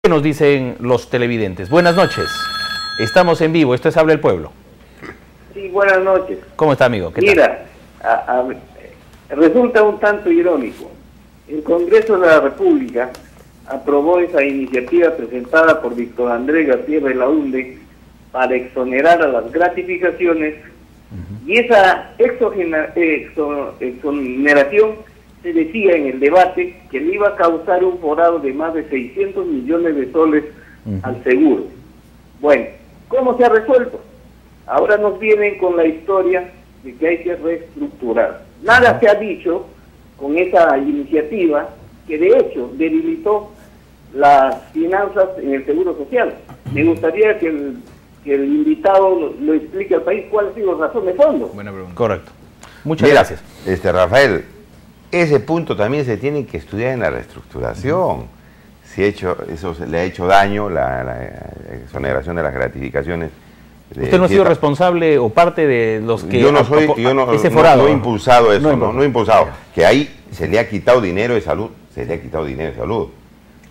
¿Qué nos dicen los televidentes? Buenas noches. Estamos en vivo. Esto es Habla el Pueblo. Sí, buenas noches. ¿Cómo está, amigo? ¿Qué Mira, resulta un tanto irónico. El Congreso de la República aprobó esa iniciativa presentada por Víctor Andrés García Belaúnde para exonerar a las gratificaciones, y esa exoneración se decía en el debate que le iba a causar un forado de más de 600 millones de soles al seguro. Bueno, ¿cómo se ha resuelto? Ahora nos vienen con la historia de que hay que reestructurar. Nada se ha dicho con esa iniciativa que de hecho debilitó las finanzas en el Seguro Social. Me gustaría que el invitado lo explique al país cuál ha sido la razón de fondo. Buena pregunta. Correcto. Muchas gracias. Rafael, ese punto también se tiene que estudiar en la reestructuración. Si eso le ha hecho daño, la exoneración de las gratificaciones. ¿Usted no ha sido responsable o parte de los que ese forado? No he impulsado eso, no he impulsado. Que ahí se le ha quitado dinero de salud,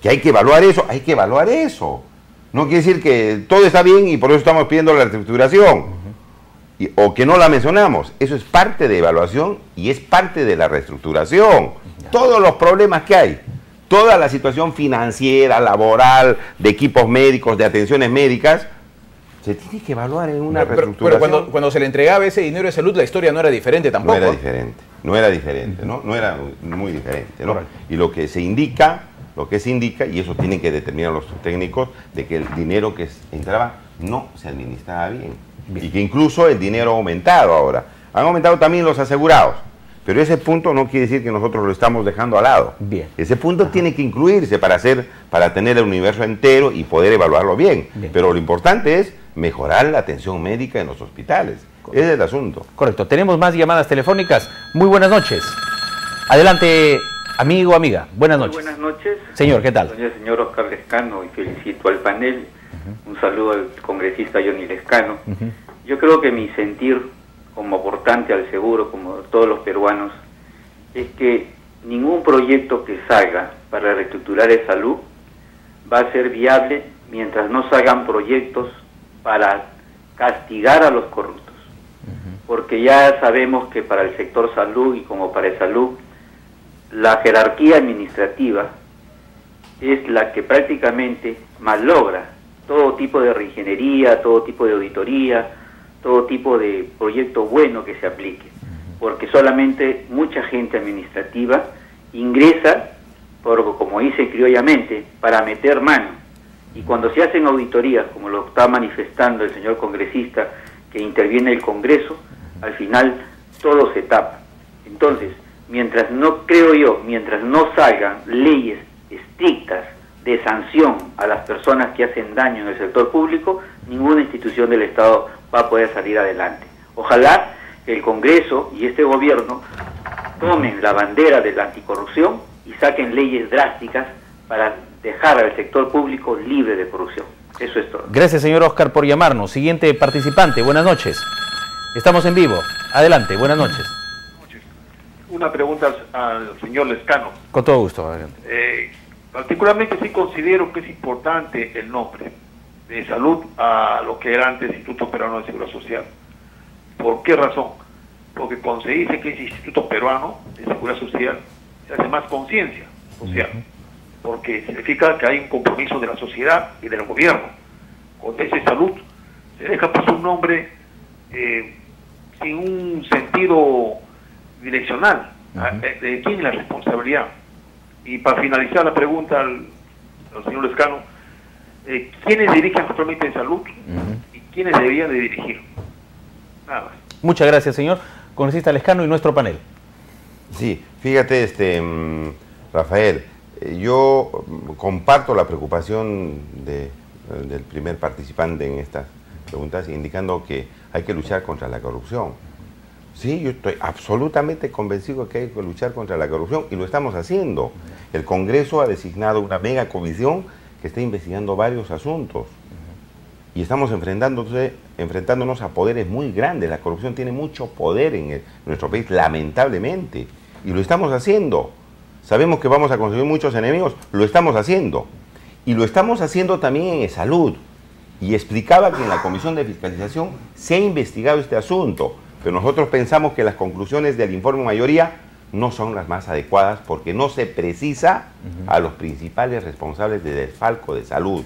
Que hay que evaluar eso, hay que evaluar eso. No quiere decir que todo está bien y por eso estamos pidiendo la reestructuración. O que no la mencionamos. Eso es parte de evaluación y es parte de la reestructuración. Todos los problemas que hay, toda la situación financiera, laboral, de equipos médicos, de atenciones médicas, se tiene que evaluar en una reestructuración. Pero cuando se le entregaba ese dinero de salud, la historia no era diferente tampoco. No era diferente, no era muy diferente, ¿no? Y lo que se indica, y eso tienen que determinar los técnicos, de que el dinero que entraba no se administraba bien. Y que incluso el dinero ha aumentado ahora. Han aumentado también los asegurados. Pero ese punto no quiere decir que nosotros lo estamos dejando al lado. Bien. Ese punto tiene que incluirse para tener el universo entero y poder evaluarlo bien. Pero lo importante es mejorar la atención médica en los hospitales. Correcto. Ese es el asunto. Correcto. Tenemos más llamadas telefónicas. Muy buenas noches. Adelante, amigo o amiga. Buenas noches. Muy buenas noches. Señor, ¿qué tal? Soy el señor Oscar Lescano y felicito al panel. Un saludo al congresista Johnny Lescano. Yo creo que mi sentir como aportante al seguro, como todos los peruanos, es que ningún proyecto que salga para reestructurar el salud va a ser viable mientras no salgan proyectos para castigar a los corruptos. Porque ya sabemos que para el sector salud y como para el salud, la jerarquía administrativa es la que prácticamente malogra todo tipo de reingeniería, todo tipo de auditoría, todo tipo de proyecto bueno que se aplique, porque solamente mucha gente administrativa ingresa, como dice criollamente, para meter mano, y cuando se hacen auditorías, como lo está manifestando el señor congresista que interviene el Congreso, al final todo se tapa. Entonces, mientras no salgan leyes estrictas de sanción a las personas que hacen daño en el sector público, ninguna institución del Estado va a poder salir adelante. Ojalá que el Congreso y este gobierno tomen la bandera de la anticorrupción y saquen leyes drásticas para dejar al sector público libre de corrupción. Eso es todo. Gracias, señor Oscar, por llamarnos. Siguiente participante, buenas noches. Estamos en vivo. Adelante, buenas noches. Una pregunta al señor Lescano. Con todo gusto. Particularmente sí considero que es importante el nombre de salud a lo que era antes Instituto Peruano de Seguridad Social. ¿Por qué razón? Porque cuando se dice que es Instituto Peruano de Seguridad Social, se hace más conciencia social, porque significa que hay un compromiso de la sociedad y del gobierno. Con ese salud se deja pues un nombre sin un sentido direccional. ¿De quién es la responsabilidad? Y para finalizar la pregunta al señor Lescano, ¿quiénes dirigen actualmente en salud y quiénes deberían de dirigir? Nada más. Muchas gracias, señor congresista Lescano, y nuestro panel. Sí, fíjate, Rafael, yo comparto la preocupación del primer participante en estas preguntas, indicando que hay que luchar contra la corrupción. Sí, yo estoy absolutamente convencido de que hay que luchar contra la corrupción y lo estamos haciendo. El Congreso ha designado una mega comisión que está investigando varios asuntos y estamos enfrentándonos a poderes muy grandes. La corrupción tiene mucho poder en nuestro país, lamentablemente, y lo estamos haciendo. Sabemos que vamos a conseguir muchos enemigos, lo estamos haciendo. Y lo estamos haciendo también en salud. Y explicaba que en la Comisión de Fiscalización se ha investigado este asunto, pero nosotros pensamos que las conclusiones del informe mayoría no son las más adecuadas porque no se precisa a los principales responsables de desfalco de salud.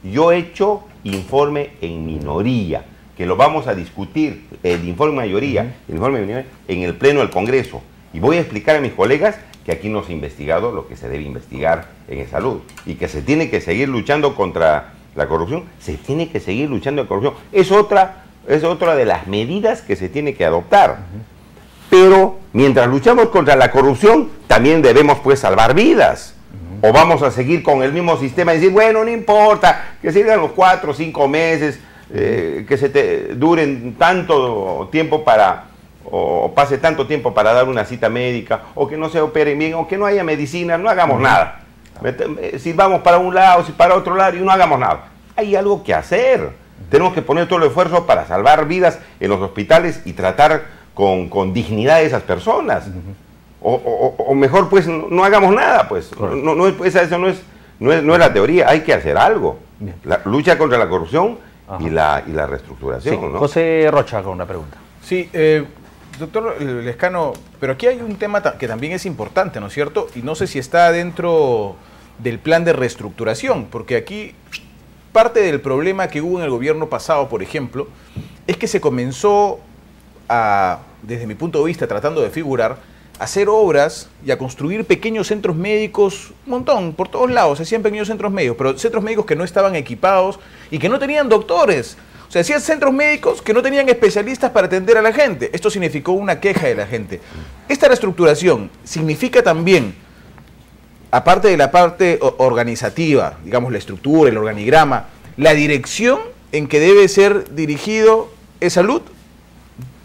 Yo he hecho informe en minoría, que lo vamos a discutir, el informe mayoría, el informe de minoría, en el Pleno del Congreso. Y voy a explicar a mis colegas que aquí no se ha investigado lo que se debe investigar en salud y que se tiene que seguir luchando contra la corrupción, se tiene que seguir luchando contra la corrupción. Es otra de las medidas que se tiene que adoptar. Pero mientras luchamos contra la corrupción, también debemos pues salvar vidas. O vamos a seguir con el mismo sistema y decir, bueno, no importa, que sigan los 4 o 5 meses, que duren tanto tiempo o pase tanto tiempo para dar una cita médica, o que no se operen bien, o que no haya medicina, no hagamos nada. Si vamos para un lado, si para otro lado, y no hagamos nada. Hay algo que hacer. Tenemos que poner todo el esfuerzo para salvar vidas en los hospitales y tratar con dignidad a esas personas. O mejor, pues, no hagamos nada, pues. Eso no es la teoría, hay que hacer algo. La lucha contra la corrupción y la reestructuración. Sí, ¿no? José Rocha con una pregunta. Sí, doctor Lescano, pero aquí hay un tema que también es importante, ¿no es cierto? Y no sé si está dentro del plan de reestructuración, porque aquí parte del problema que hubo en el gobierno pasado, por ejemplo, es que se comenzó a, desde mi punto de vista, tratando de figurar, a hacer obras y a construir pequeños centros médicos, un montón, por todos lados, se hacían pequeños centros médicos, pero centros médicos que no estaban equipados y que no tenían doctores. O sea, hacían centros médicos que no tenían especialistas para atender a la gente. Esto significó una queja de la gente. Esta reestructuración significa también, aparte de la parte organizativa, digamos la estructura, el organigrama, la dirección en que debe ser dirigido es salud.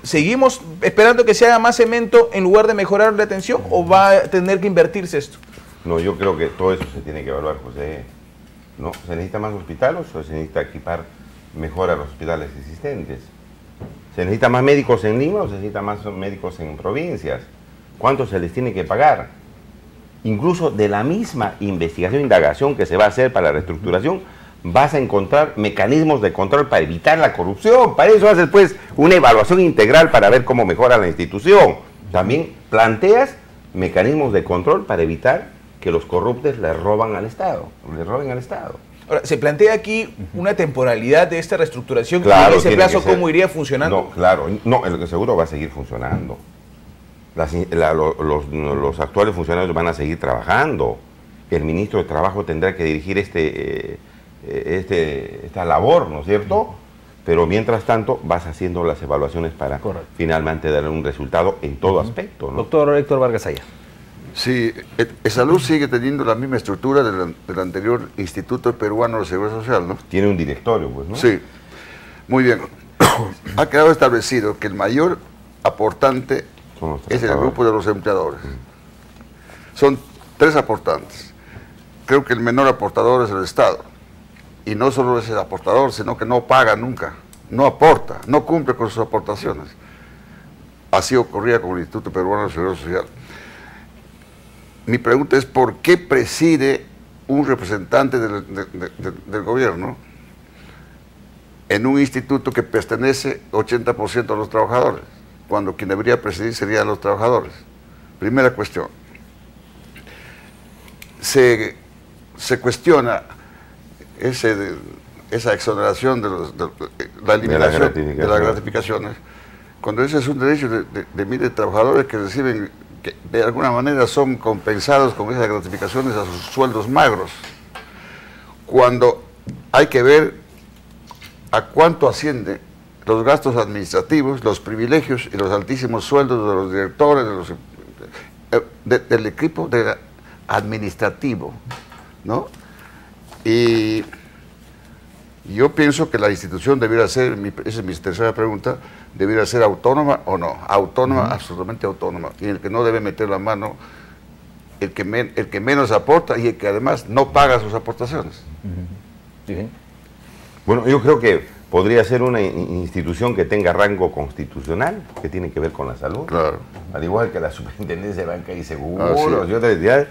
¿Seguimos esperando que se haga más cemento en lugar de mejorar la atención o va a tener que invertirse esto? No, yo creo que todo eso se tiene que evaluar, José. ¿No? ¿Se necesita más hospitales o se necesita equipar mejor a los hospitales existentes? ¿Se necesita más médicos en Lima o se necesita más médicos en provincias? ¿Cuánto se les tiene que pagar? Incluso de la misma investigación e indagación que se va a hacer para la reestructuración, vas a encontrar mecanismos de control para evitar la corrupción. Para eso haces pues una evaluación integral para ver cómo mejora la institución. También planteas mecanismos de control para evitar que los corruptos le roben al Estado. Ahora, se plantea aquí una temporalidad de esta reestructuración, Claro, y en ese tiene plazo que ser. ¿cómo iría funcionando? No, claro, no, el seguro va a seguir funcionando. Los actuales funcionarios van a seguir trabajando. El ministro de Trabajo tendrá que dirigir esta labor, ¿no es cierto? Pero mientras tanto vas haciendo las evaluaciones para finalmente dar un resultado en todo aspecto, ¿no? Doctor Héctor Vargas Aya. Sí, Salud sigue teniendo la misma estructura del anterior Instituto Peruano de Seguridad Social, ¿no? Tiene un directorio, pues, ¿no? Sí, muy bien. Ha quedado establecido que el mayor aportante es el grupo de los empleadores. Son 3 aportantes. Creo que el menor aportador es el Estado. Y no solo es el aportador, sino que no paga nunca, no aporta, no cumple con sus aportaciones. Así ocurría con el Instituto Peruano de Seguridad Social. Mi pregunta es, ¿por qué preside un representante del gobierno en un instituto que pertenece 80% a los trabajadores, cuando quien debería presidir serían los trabajadores? Primera cuestión. Se cuestiona esa exoneración de la eliminación de las gratificaciones, cuando ese es un derecho de miles de trabajadores que reciben, que de alguna manera son compensados con esas gratificaciones a sus sueldos magros, cuando hay que ver a cuánto ascienden los gastos administrativos, los privilegios y los altísimos sueldos de los directores, del equipo administrativo, ¿no? Y yo pienso que la institución debiera ser, esa es mi tercera pregunta, debiera ser autónoma o no, autónoma, absolutamente autónoma, y el que no debe meter la mano, el que menos aporta y el que además no paga sus aportaciones. Bueno, yo creo que podría ser una institución que tenga rango constitucional, que tiene que ver con la salud, Claro. al igual que la Superintendencia de Banca y Seguros y otras entidades,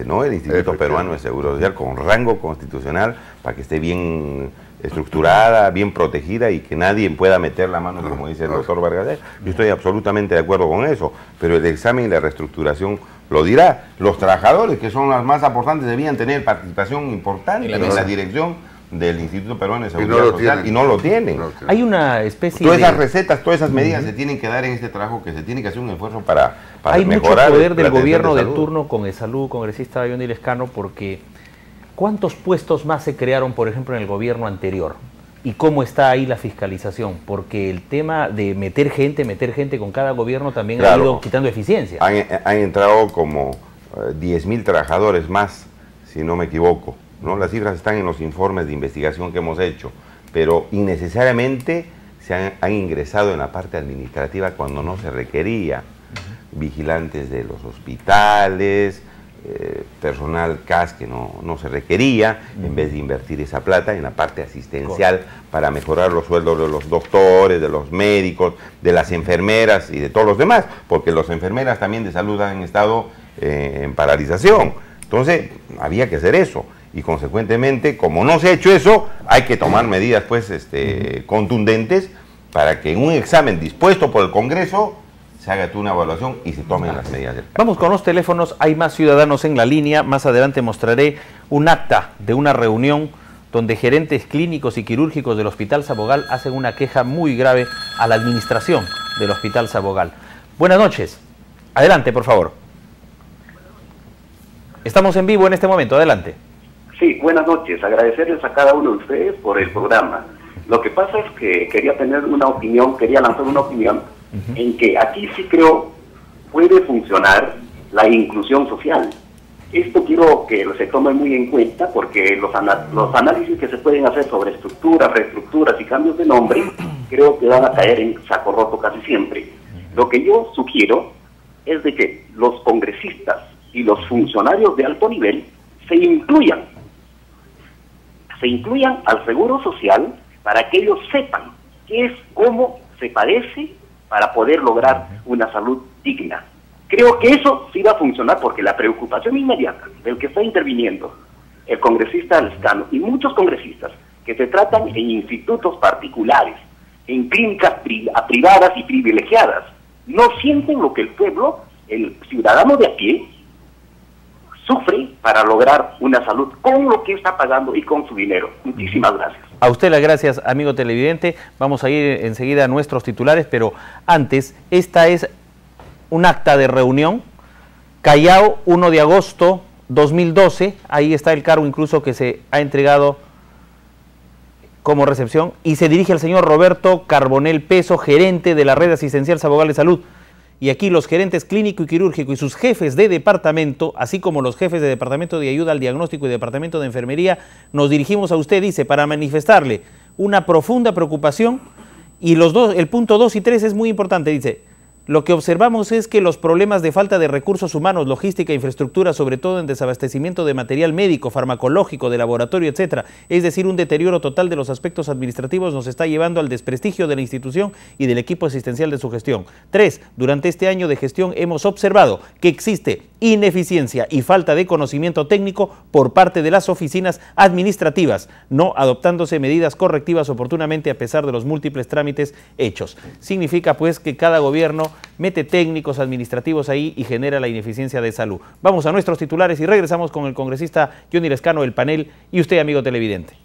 ¿no? El Instituto Peruano de Seguro Social con rango constitucional para que esté bien estructurada, bien protegida y que nadie pueda meter la mano, como dice el doctor Vargas. Yo estoy absolutamente de acuerdo con eso, pero el examen y la reestructuración lo dirá. Los trabajadores, que son las más aportantes, debían tener participación importante en la dirección del Instituto Peruano de Seguridad Social y no lo tienen. Hay una especie todas esas recetas, todas esas medidas se tienen que dar en este trabajo, que se tiene que hacer un esfuerzo para hay mejorar. Hay mucho poder del gobierno de turno con Salud, congresista Johnny Lescano, porque ¿cuántos puestos más se crearon, por ejemplo, en el gobierno anterior? ¿Y cómo está ahí la fiscalización? Porque el tema de meter gente con cada gobierno también ha ido quitando eficiencia. Han entrado como 10.000 trabajadores más, si no me equivoco, ¿no? Las cifras están en los informes de investigación que hemos hecho, pero innecesariamente han ingresado en la parte administrativa cuando no se requería. Vigilantes de los hospitales, personal CAS que no se requería, en vez de invertir esa plata en la parte asistencial para mejorar los sueldos de los doctores, de los médicos, de las enfermeras y de todos los demás, porque las enfermeras también de salud han estado en paralización. Entonces, había que hacer eso. Y consecuentemente, como no se ha hecho eso, hay que tomar medidas pues contundentes para que en un examen dispuesto por el Congreso se haga una evaluación y se tomen las medidas. Vamos con los teléfonos, hay más ciudadanos en la línea. Más adelante mostraré un acta de una reunión donde gerentes clínicos y quirúrgicos del Hospital Sabogal hacen una queja muy grave a la administración del Hospital Sabogal. Buenas noches. Adelante, por favor. Estamos en vivo en este momento. Adelante. Sí, buenas noches. Agradecerles a cada uno de ustedes por el programa. Lo que pasa es que quería lanzar una opinión en que aquí sí creo puede funcionar la inclusión social. Esto quiero que se tome muy en cuenta porque los análisis que se pueden hacer sobre estructuras, reestructuras y cambios de nombre creo que van a caer en saco roto casi siempre. Lo que yo sugiero es de que los congresistas y los funcionarios de alto nivel se incluyan al seguro social para que ellos sepan qué es, cómo se padece para poder lograr una salud digna. Creo que eso sí va a funcionar porque la preocupación inmediata del que está interviniendo, el congresista Lescano y muchos congresistas que se tratan en institutos particulares, en clínicas privadas y privilegiadas, no sienten lo que el pueblo, el ciudadano de a pie, sufre para lograr una salud con lo que está pagando y con su dinero. Muchísimas gracias. A usted las gracias, amigo televidente. Vamos a ir enseguida a nuestros titulares, pero antes, esta es un acta de reunión. Callao, 1 de agosto 2012, ahí está el cargo incluso que se ha entregado como recepción, y se dirige al señor Roberto Carbonell Peso, gerente de la Red Asistencial Sabogal de Salud. Y aquí los gerentes clínico y quirúrgico y sus jefes de departamento, así como los jefes de departamento de ayuda al diagnóstico y departamento de enfermería, nos dirigimos a usted, dice, para manifestarle una profunda preocupación. Y el punto 2 y 3 es muy importante, dice, lo que observamos es que los problemas de falta de recursos humanos, logística, infraestructura, sobre todo en desabastecimiento de material médico, farmacológico, de laboratorio, etcétera, es decir, un deterioro total de los aspectos administrativos, nos está llevando al desprestigio de la institución y del equipo asistencial de su gestión. 3. Durante este año de gestión hemos observado que existe ineficiencia y falta de conocimiento técnico por parte de las oficinas administrativas, no adoptándose medidas correctivas oportunamente a pesar de los múltiples trámites hechos. Significa pues que cada gobierno mete técnicos administrativos ahí y genera la ineficiencia de salud. Vamos a nuestros titulares y regresamos con el congresista Johnny Lescano, el panel, y usted, amigo televidente.